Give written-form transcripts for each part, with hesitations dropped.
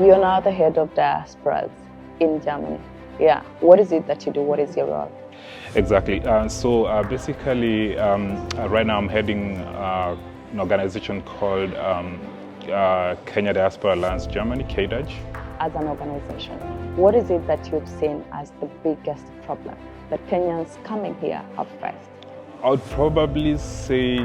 You're now the head of diasporas in Germany. Yeah. What is it that you do? What is your role? Exactly. Basically, right now I'm heading an organization called Kenya Diaspora Alliance Germany, KDAG. As an organization, what is it that you've seen as the biggest problem that Kenyans coming here have faced? I would probably say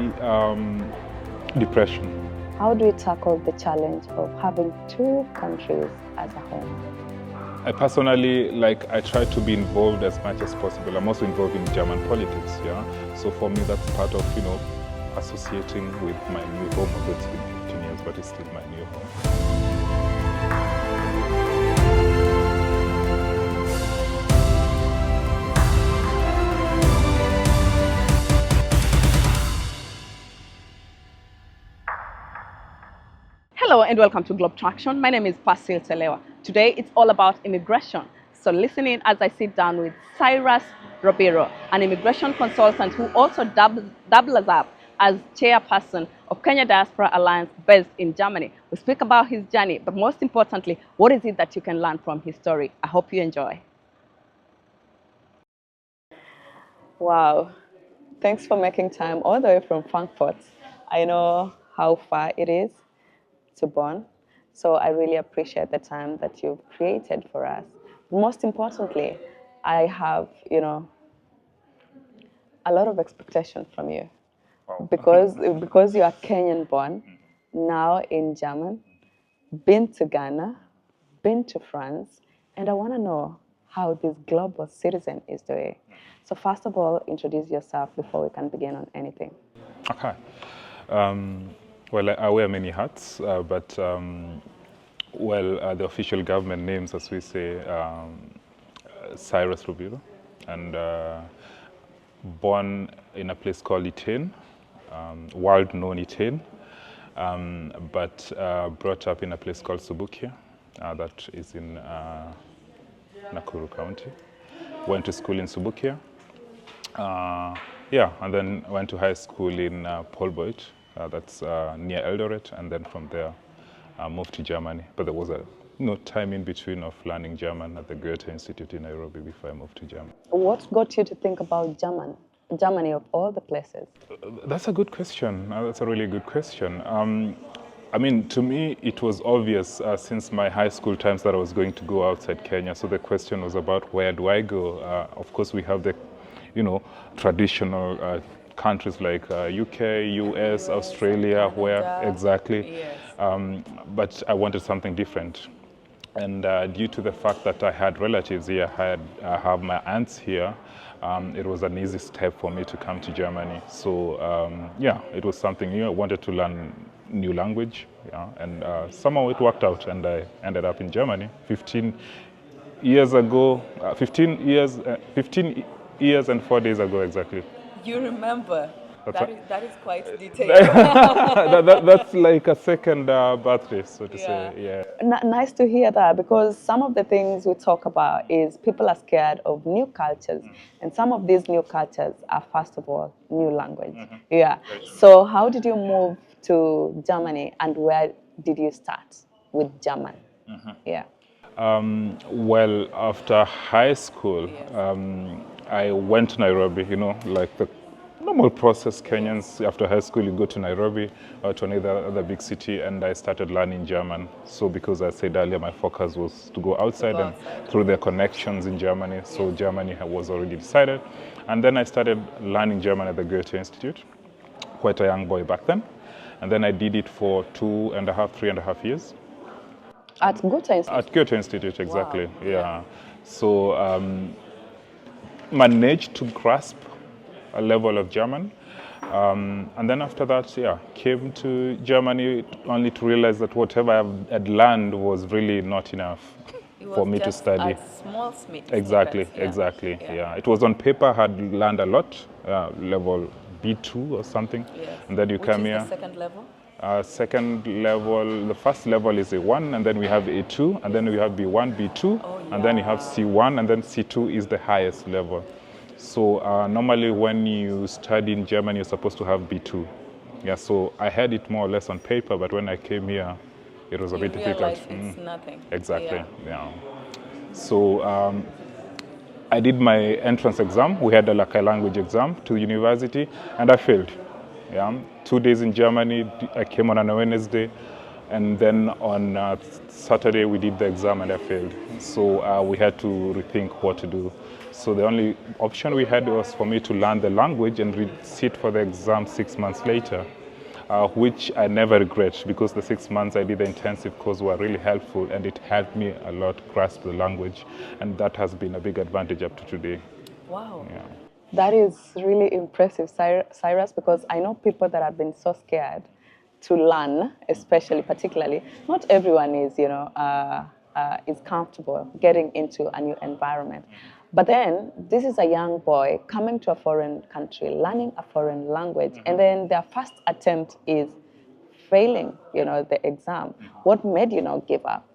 depression. How do you tackle the challenge of having two countries as a home? I personally, I try to be involved as much as possible. I'm also involved in German politics, yeah. So for me, that's part of, associating with my new home. Although it's been 15 years, but it's still my new home. Hello and welcome to Traktion. My name is Persil. Today it's all about immigration. So listen in as I sit down with Cyrus Robiro, an immigration consultant who also doubles up as chairperson of Kenya Diaspora Alliance based in Germany. We speak about his journey, but most importantly, what is it that you can learn from his story? I hope you enjoy. Wow. Thanks for making time all the way from Frankfurt. I know how far it is to Bonn. So I really appreciate the time that you've created for us. Most importantly, I have, a lot of expectation from you. Wow. Because you are Kenyan born, now in German, been to Ghana, been to France, and I want to know how this global citizen is doing. So first of all, introduce yourself before we can begin on anything. Okay. Well, I wear many hats, but the official government names, as we say, Cyrus Robiro, and born in a place called Iten, world-known Iten, but brought up in a place called Subukia, that is in Nakuru County. Went to school in Subukia, and then went to high school in Polboit. That's near Eldoret, and then from there moved to Germany. But there was time in between of learning German at the Goethe Institute in Nairobi before I moved to Germany. What got you to think about Germany of all the places? That's a good question. That's a really good question. To me, it was obvious since my high school times that I was going to go outside Kenya. So the question was about where do I go? Of course, we have the, traditional countries like UK, US, Australia, where exactly. Yes. But I wanted something different. And due to the fact that I had relatives here, I have my aunts here, it was an easy step for me to come to Germany. So it was something new. I wanted to learn new language, and somehow it worked out, and I ended up in Germany 15 years and 4 days ago exactly. You remember? That is quite detailed. That's like a second birthday, so to say. Yeah. Nice to hear that, because some of the things we talk about is people are scared of new cultures, and some of these new cultures are, first of all, new language. Mm-hmm. Yeah. So how did you move to Germany, and where did you start with German? Mm-hmm. Yeah. Well, after high school, I went to Nairobi, like the normal process. Kenyans, after high school, you go to Nairobi or to another other big city, and I started learning German. So because I said earlier, my focus was to go outside and through the connections in Germany. So Germany was already decided. And then I started learning German at the Goethe Institute, quite a young boy back then. And then I did it for 3.5 years. At Goethe Institute? At Goethe Institute, exactly. Wow. Yeah. So managed to grasp a level of German. And then after that, came to Germany only to realize that whatever I had learned was really not enough for me to study. A small smith. Exactly. Yeah. It was on paper, I had learned a lot, level B2 or something. Yes. And then you come here. Which is the second level? Second level, the first level is A1, and then we have A2, and then we have B1, B2, and then you have C1, and then C2 is the highest level. So normally when you study in Germany, you're supposed to have B2. Yeah, so I had it more or less on paper, but when I came here, it was a You bit difficult. realize it's nothing. Exactly. Yeah. Yeah. So I did my entrance exam. We had like a language exam to university, and I failed. Yeah, 2 days in Germany. I came on a Wednesday, and then on Saturday we did the exam, and I failed. So we had to rethink what to do. So the only option we had was for me to learn the language and sit for the exam 6 months later. Which I never regret, because the 6 months I did the intensive course were really helpful, and it helped me a lot grasp the language, and that has been a big advantage up to today. Wow. Yeah. That is really impressive, Cyrus, because I know people that have been so scared to learn, especially, particularly. Not everyone is, is comfortable getting into a new environment. But then, this is a young boy coming to a foreign country, learning a foreign language, and then their first attempt is failing, the exam. What made you not give up?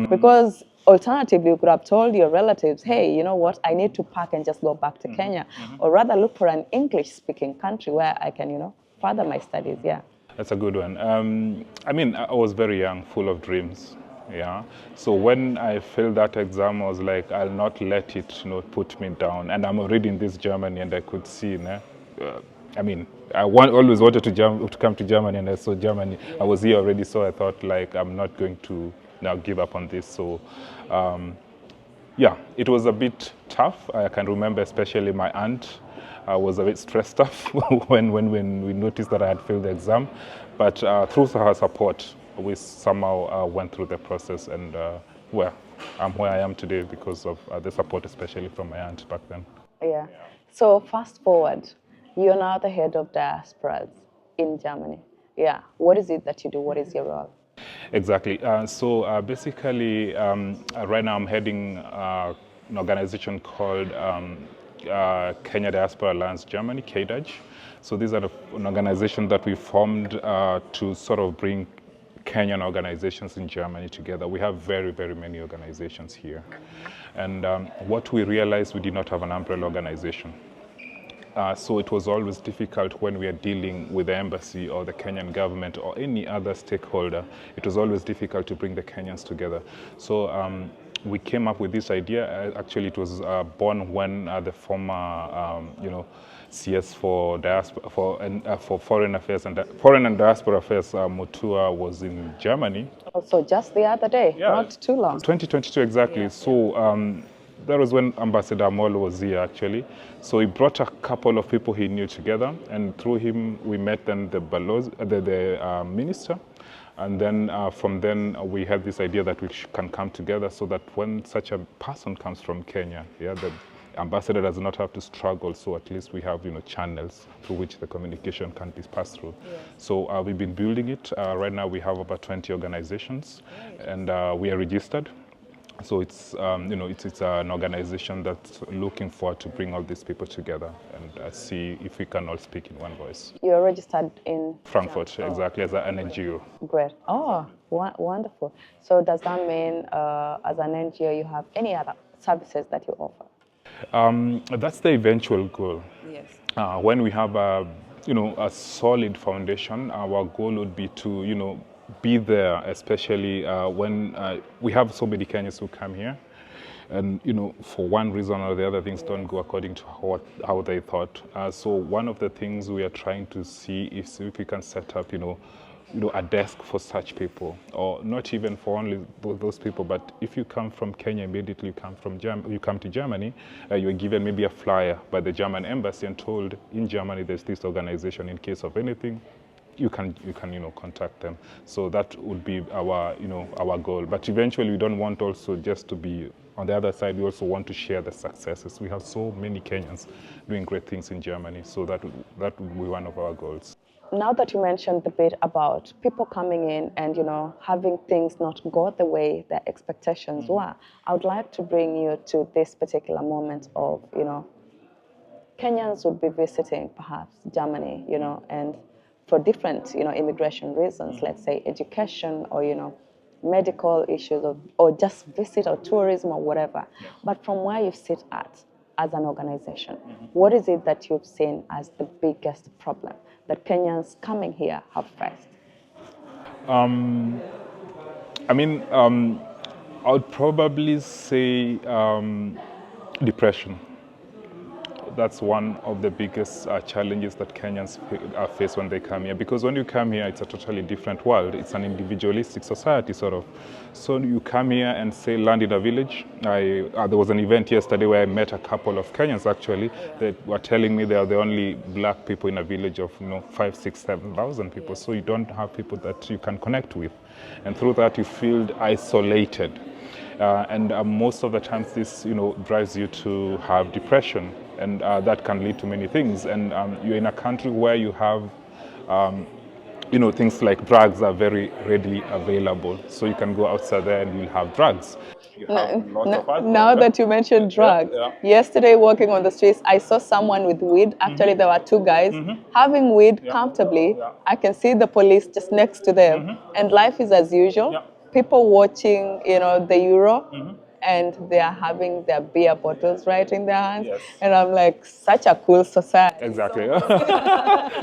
Because alternatively, you could have told your relatives, hey, you know what, I need to pack and just go back to Kenya, or rather look for an English-speaking country where I can, further my studies, yeah. That's a good one. I mean, I was very young, full of dreams. Yeah. So when I failed that exam, I was like, I'll not let it, put me down. And I'm already in this Germany, and I could see, I mean, always wanted to come to Germany, and I saw Germany. I was here already, so I thought, like, I'm not going to now give up on this. So, yeah, it was a bit tough. I can remember, especially my aunt was a bit stressed out when we noticed that I had failed the exam. But through her support, we somehow went through the process, and well, I'm where I am today because of the support, especially from my aunt back then. Yeah. So fast forward, you're now the head of diasporas in Germany. Yeah. What is it that you do? What is your role? Exactly. So basically, right now I'm heading an organization called Kenya Diaspora Alliance Germany, KDAG. So these are an organization that we formed to sort of bring Kenyan organizations in Germany together. We have very, very many organizations here. And what we realized, we did not have an umbrella organization. So it was always difficult when we are dealing with the embassy or the Kenyan government or any other stakeholder. It was always difficult to bring the Kenyans together. So we came up with this idea. Actually, it was born when the former, CS for diaspora, for foreign affairs and foreign and diaspora affairs, Mutua, was in Germany. Also, just the other day, not too long. 2022 exactly. So. That was when Ambassador Molo was here, actually. So he brought a couple of people he knew together, and through him we met then the minister, and then from then we had this idea that we can come together so that when such a person comes from Kenya, the ambassador does not have to struggle. So at least we have channels through which the communication can be passed through. Yes. So we've been building it. Right now we have about 20 organizations, and we are registered. So it's it's an organization that's looking forward to bring all these people together and see if we can all speak in one voice. You're registered in Frankfurt, exactly, as an NGO. Great. Oh, wonderful. So does that mean as an NGO you have any other services that you offer? That's the eventual goal. Yes. When we have a solid foundation, our goal would be to be there, especially when we have so many Kenyans who come here, and for one reason or the other, things don't go according to how they thought. So one of the things we are trying to see is if we can set up a desk for such people, or not even for only those people, but if you come from Kenya, immediately you come to Germany, you're given maybe a flyer by the German embassy and told, in Germany there's this organization, in case of anything you can contact them. So that would be our goal. But eventually we don't want also just to be on the other side. We also want to share the successes. We have so many Kenyans doing great things in Germany, so that would be one of our goals. Now that you mentioned the bit about people coming in and having things not go the way their expectations were, I would like to bring you to this particular moment of Kenyans would be visiting perhaps Germany, and for different, immigration reasons, let's say education or, medical issues or just visit or tourism or whatever. Yes. But from where you sit at as an organization, what is it that you've seen as the biggest problem that Kenyans coming here have faced? I mean, I would probably say depression. That's one of the biggest challenges that Kenyans face when they come here. Because when you come here, it's a totally different world. It's an individualistic society, sort of. So you come here and say, land in a village. There was an event yesterday where I met a couple of Kenyans, actually, that were telling me they are the only black people in a village of 5, 6, 7,000 people. So you don't have people that you can connect with. And through that, you feel isolated. And most of the times this, drives you to have depression, and that can lead to many things. And you're in a country where you have, things like drugs are very readily available. So you can go outside there and you'll have drugs. You have lots of alcohol. Now that you mentioned drugs, yesterday walking on the streets, I saw someone with weed. Actually, there were two guys having weed comfortably. I can see the police just next to them, and life is as usual. People watching, the Euro, and they are having their beer bottles right in their hands. Yes. And I'm like, such a cool society. Exactly.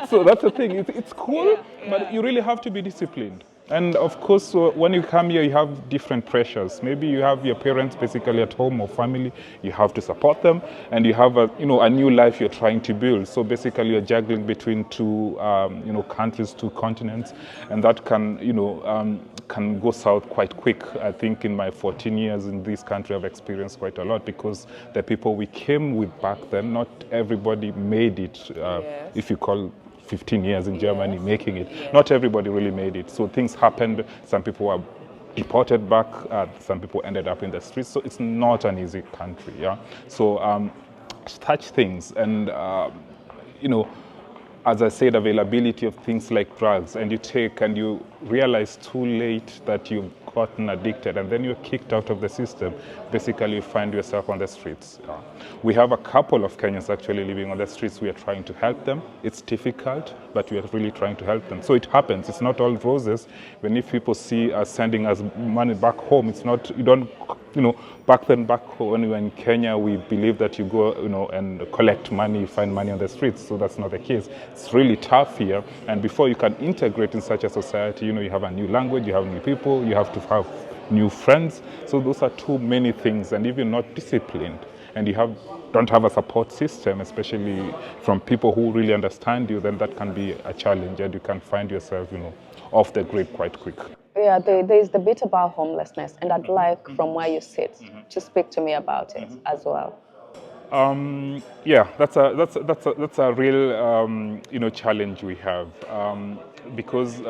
So that's the thing. It's cool, but you really have to be disciplined. And of course, when you come here, you have different pressures. Maybe you have your parents basically at home or family. You have to support them, and you have a new life you're trying to build. So basically, you're juggling between two countries, two continents, and that can go south quite quick. I think in my 14 years in this country, I've experienced quite a lot, because the people we came with back then, not everybody made it. If you call 15 years in Germany making it, not everybody really made it. So things happened. Some people were deported back. Some people ended up in the streets. So it's not an easy country. So such things, and as I said, availability of things like drugs, and you take and you realize too late that you've gotten addicted, and then you're kicked out of the system. Basically, you find yourself on the streets. We have a couple of Kenyans actually living on the streets. We are trying to help them. It's difficult, but we are really trying to help them. So it happens. It's not all roses. When if people see us sending us money back home, it's not, you don't, back home, when we were in Kenya, we believe that you go, and collect money, you find money on the streets. So that's not the case. It's really tough here. And before you can integrate in such a society, you have a new language, you have new people, you have to have new friends. So those are too many things. And if you're not disciplined and you don't have a support system, especially from people who really understand you, then that can be a challenge, and you can find yourself, off the grid quite quick. Yeah, there is the bit about homelessness, and I'd like, from where you sit, to speak to me about it as well. Yeah, that's a real challenge we have, because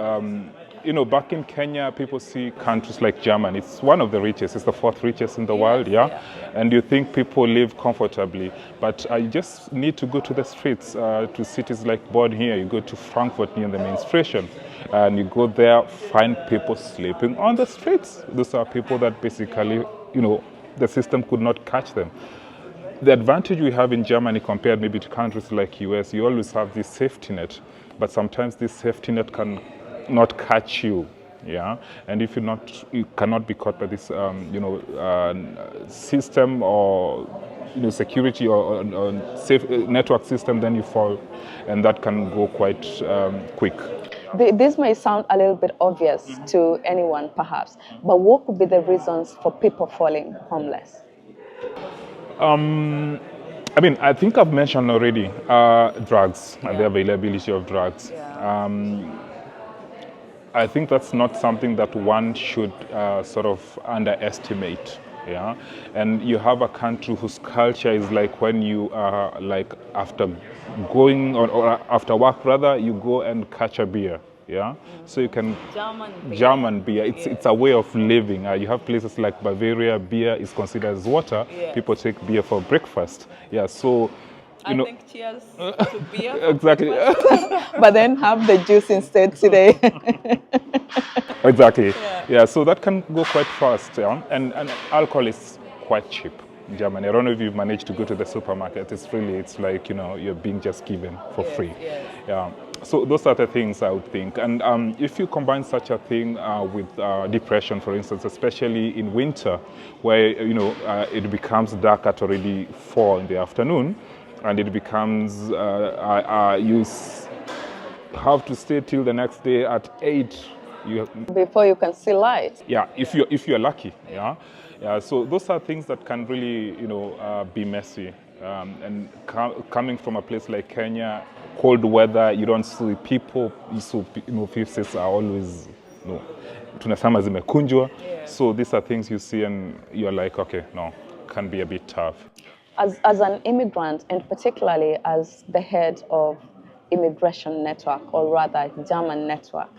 back in Kenya, people see countries like Germany. It's one of the richest. It's the fourth richest in the world. And you think people live comfortably, but you just need to go to the streets, to cities like Bonn here. You go to Frankfurt near the main station, and you go there, find people sleeping on the streets. Those are people that basically, the system could not catch them. The advantage we have in Germany compared maybe to countries like US, you always have this safety net, but sometimes this safety net can not catch you, and if you cannot be caught by this, system or security or safe network system, then you fall, and that can go quite quick. This may sound a little bit obvious to anyone, perhaps, but what could be the reasons for people falling homeless? I think I've mentioned already drugs and the availability of drugs. I think that's not something that one should sort of underestimate. And you have a country whose culture is like when you are after going or after work rather, you go and catch a beer. So you can German beer. It's a way of living. You have places like Bavaria. Beer is considered as water. People take beer for breakfast. So I think cheers to beer. Exactly. But then have the juice instead today. Exactly. So that can go quite fast. And alcohol is quite cheap in Germany. I don't know if you've managed to go to the supermarket. It's like you're being just given for free. So those are the things I would think. And if you combine such a thing with depression, for instance, especially in winter, where it becomes dark at already 4 in the afternoon, and it becomes you have to stay till the next day at 8, Before you can see light. yeah, if you're lucky, yeah. Yeah, so those are things that can really, be messy. And coming from a place like Kenya, cold weather, you don't see people, so faces are always, tunasema zimekunjwa. So these are things you see and you're like, okay, no, can be a bit tough. As an immigrant, and particularly as the head of immigration network, or rather German network,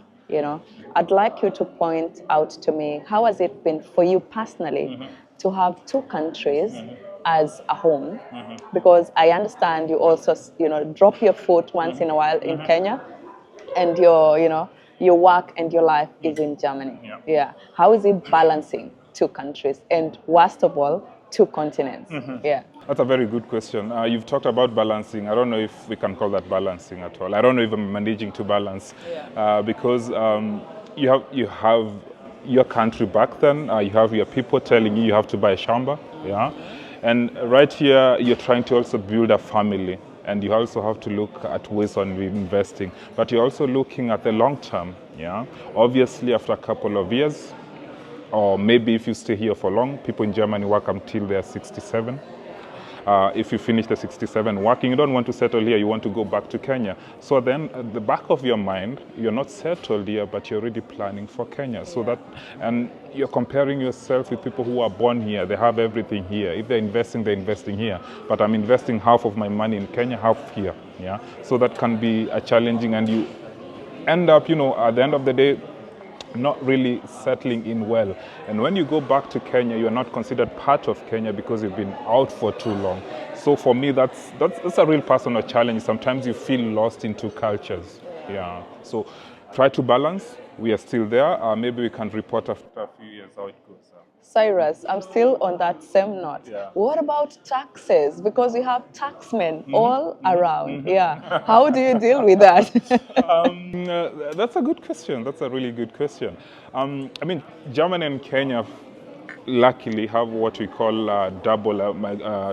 I'd like you to point out to me, how has it been for you personally to have two countries as a home? Because I understand you also, drop your foot once in a while in Kenya, and your work and your life is in Germany. Yeah. How is it balancing two countries, and worst of all, two continents? Yeah. That's a very good question. You've talked about balancing. I don't know if we can call that balancing at all. I don't know if I'm managing to balance, because you have your country back then. You have your people telling you have to buy a shamba, yeah, and right here you're trying to also build a family, and you also have to look at ways on investing. But you're also looking at the long term, yeah. Obviously, after a couple of years, or maybe if you stay here for long, people in Germany work until they're 67. If you finish the 67 working, you don't want to settle here, you want to go back to Kenya. So then at the back of your mind, you're not settled here, but you're already planning for Kenya. So that, and you're comparing yourself with people who are born here, they have everything here. If they're investing here. But I'm investing half of my money in Kenya, half here. Yeah. So that can be a challenging, and you end up, at the end of the day, not really settling in well. And when you go back to Kenya, you're not considered part of Kenya because you've been out for too long. So for me, that's a real personal challenge. Sometimes you feel lost in two cultures. Yeah. So try to balance. We are still there. Maybe we can report after a few years how it goes. Cyrus, I'm still on that same note. Yeah. What about taxes? Because we have taxmen all around. Yeah. How do you deal with that? That's a good question. That's a really good question. Germany and Kenya luckily have what we call a double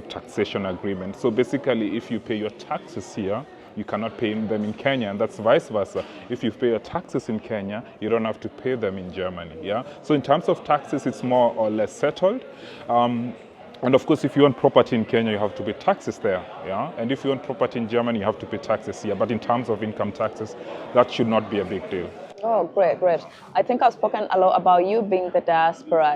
taxation agreement. So basically, if you pay your taxes here, you cannot pay them in Kenya, and that's vice versa. If you pay your taxes in Kenya, you don't have to pay them in Germany. Yeah. So in terms of taxes, it's more or less settled. And of course, if you own property in Kenya, you have to pay taxes there. Yeah. And if you own property in Germany, you have to pay taxes here. But in terms of income taxes, that should not be a big deal. Oh, great. I think I've spoken a lot about you being the diaspora,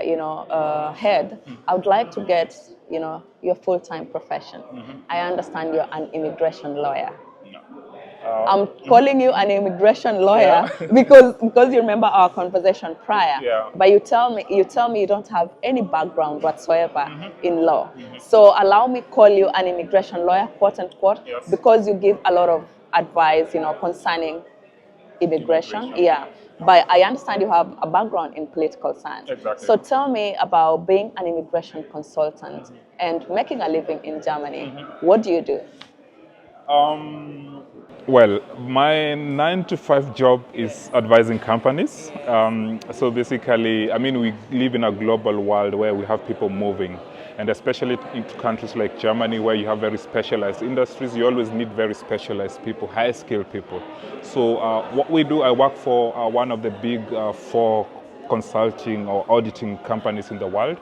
head. I would like to get, your full-time profession. I understand you're an immigration lawyer. I'm calling you an immigration lawyer because you remember our conversation prior. Yeah. But you tell me you don't have any background whatsoever in law. So allow me call you an immigration lawyer, quote unquote, because you give a lot of advice, concerning immigration. Yeah. But I understand you have a background in political science. Exactly. So tell me about being an immigration consultant and making a living in Germany. What do you do? Well, my 9-to-5 job is advising companies. So basically, we live in a global world where we have people moving. And especially in countries like Germany, where you have very specialized industries, you always need very specialized people, high-skilled people. So what we do, I work for one of the big 4 consulting or auditing companies in the world.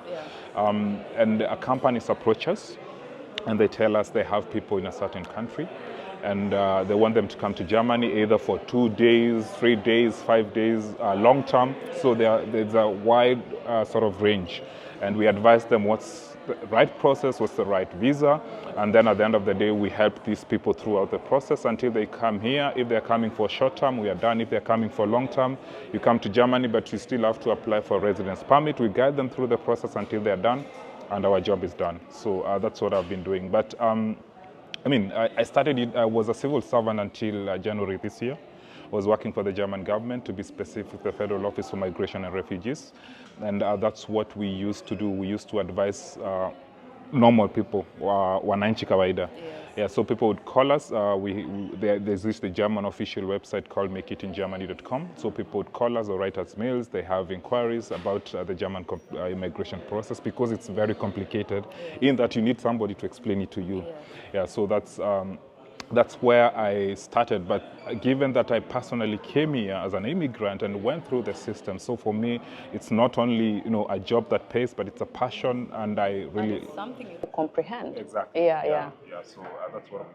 And companies approach us, and they tell us they have people in a certain country, and they want them to come to Germany either for 2 days, 3 days, 5 days, long term. So there's a wide sort of range, and we advise them what's the right process, what's the right visa, and then at the end of the day, we help these people throughout the process until they come here. If they're coming for short term, we are done. If they're coming for long term, you come to Germany, but you still have to apply for a residence permit. We guide them through the process until they're done, and our job is done. So that's what I've been doing. But I started it, I was a civil servant until January this year. I was working for the German government, to be specific, the Federal Office for Migration and Refugees. And that's what we used to do. We used to advise normal people, wananchi kawaida. Yeah, so people would call us. There's the German official website called makeitingermany.com. So people would call us or write us mails. They have inquiries about the German immigration process, because it's very complicated in that you need somebody to explain it to you. Yeah, so that's that's where I started. But given that I personally came here as an immigrant and went through the system, so for me, it's not only a job that pays, but it's a passion, and I really It's something you comprehend. exactly Yeah. So that's what I'm doing.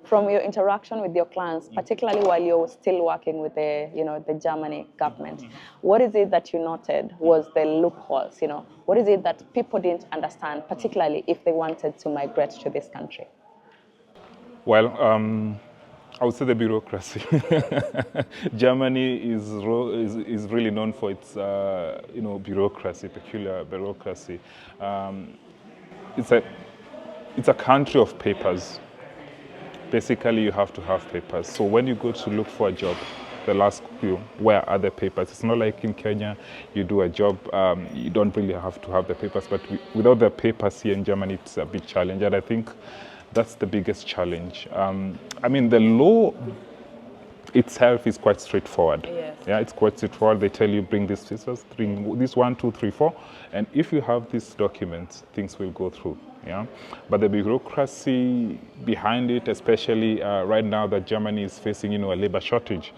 From your interaction with your clients, particularly while you're still working with the Germany government, what is it that you noted was the loopholes? What is it that people didn't understand, particularly if they wanted to migrate to this country? Well, I would say the bureaucracy. Germany is really known for its bureaucracy, peculiar bureaucracy. It's a country of papers. Basically, you have to have papers. So when you go to look for a job, they'll ask you, where are the papers? It's not like in Kenya, you do a job, you don't really have to have the papers, but without the papers here in Germany, it's a big challenge, and I think that's the biggest challenge. I mean, the law itself is quite straightforward. Yes. Yeah, it's quite straightforward. They tell you, bring these papers, bring this 1, 2, 3, 4, and if you have these documents, things will go through. Yeah, but the bureaucracy behind it, especially right now that Germany is facing, a labor shortage,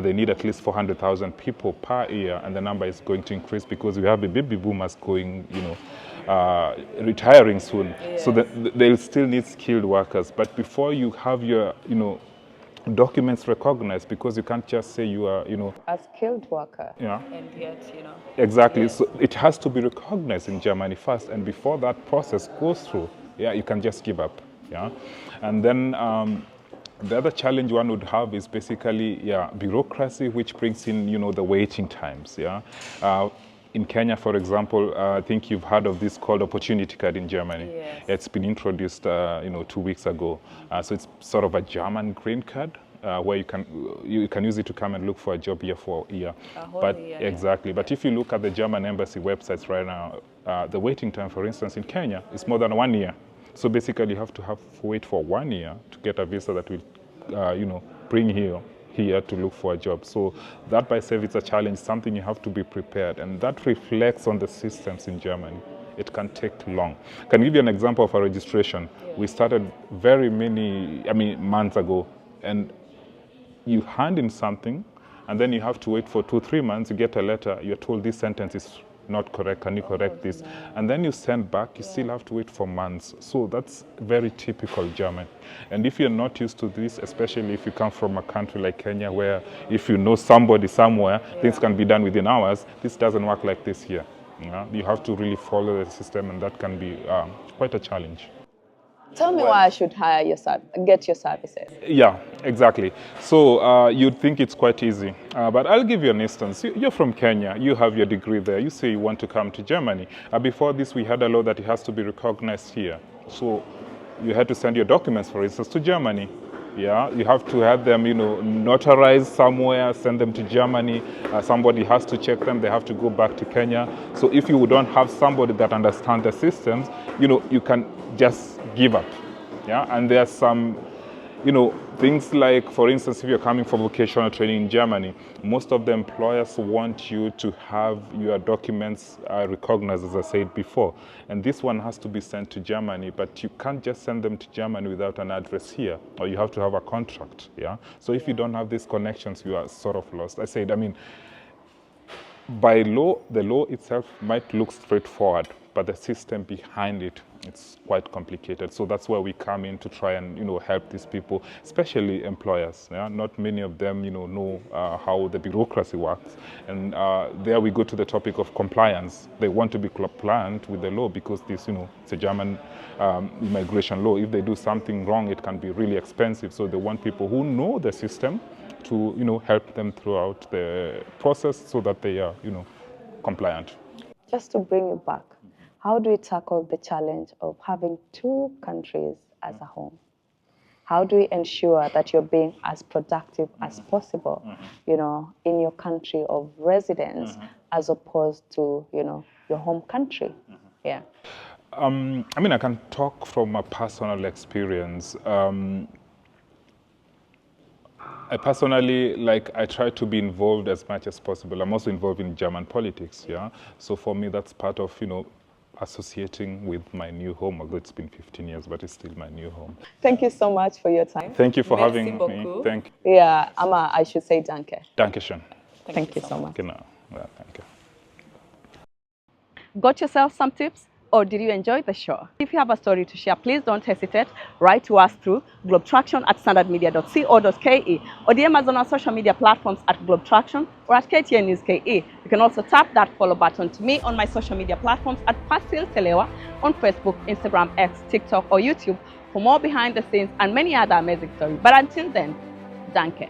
they need at least 400,000 people per year, and the number is going to increase because we have the baby boomers going, retiring soon. Yes. So they'll still need skilled workers. But before you have your, documents recognized, because you can't just say you are, A skilled worker. Yeah. And yet, Exactly. Yes. So it has to be recognized in Germany first, and before that process goes through, you can just give up. Yeah, and then the other challenge one would have is basically bureaucracy, which brings in the waiting times. Yeah. In Kenya, for example, I think you've heard of this called opportunity card in Germany. Yes. It's been introduced, 2 weeks ago. So it's sort of a German green card. Where you can use it to come and look for a job here for a year. A whole But year, exactly. But if you look at the German embassy websites right now, the waiting time, for instance, in Kenya is more than 1 year. So basically, you have to wait for 1 year to get a visa that will, bring you here to look for a job. So that by itself is a challenge, something you have to be prepared, and that reflects on the systems in Germany. It can take long. Can I give you an example of a registration? Yeah. We started months ago, and you hand in something, and then you have to wait for 2-3 months. You get a letter, you're told this sentence is not correct, can you correct this? No. And then you send back, you still have to wait for months. So that's very typical German. And if you're not used to this, especially if you come from a country like Kenya, where if you know somebody somewhere, things can be done within hours, this doesn't work like this here. You have to really follow the system, and that can be quite a challenge. Tell me why I should get your services. Yeah, exactly. So you'd think it's quite easy, but I'll give you an instance. You're from Kenya, you have your degree there, you say you want to come to Germany. Before this, we had a law that it has to be recognized here. So you had to send your documents, for instance, to Germany. Yeah, you have to have them, notarized somewhere, send them to Germany. Somebody has to check them. They have to go back to Kenya. So if you don't have somebody that understands the systems, you can just give up. Yeah, and there are some, things like, for instance, if you're coming for vocational training in Germany, most of the employers want you to have your documents recognized, as I said before. And this one has to be sent to Germany, but you can't just send them to Germany without an address here, or you have to have a contract. Yeah. So if you don't have these connections, you are sort of lost. I said, by law, the law itself might look straightforward, but the system behind it, it's quite complicated. So that's where we come in to try and help these people, especially employers. Yeah? Not many of them know how the bureaucracy works, and there we go to the topic of compliance. They want to be compliant with the law because this it's a German immigration law. If they do something wrong, it can be really expensive. So they want people who know the system to help them throughout the process so that they are compliant. Just to bring you back, how do we tackle the challenge of having 2 countries as a home? How do we ensure that you're being as productive as possible, in your country of residence, as opposed to, your home country? Yeah. I can talk from a personal experience. I personally, I try to be involved as much as possible. I'm also involved in German politics, yeah? So for me, that's part of, associating with my new home, although it's been 15 years, but it's still my new home. Thank you so much for your time. Thank you for Merci having beaucoup. me. Yeah, Ama, I should say danke. Dankeschön. Thank you so much. Genau. Ja, danke. Got yourself some tips? Or did you enjoy the show? If you have a story to share, please don't hesitate. Write to us through globetraction@standardmedia.co.ke or DM us on our social media platforms at globetraction or at KTN News KE. You can also tap that follow button to me on my social media platforms at Persil Telewa on Facebook, Instagram, X, TikTok, or YouTube for more behind the scenes and many other amazing stories. But until then, danke.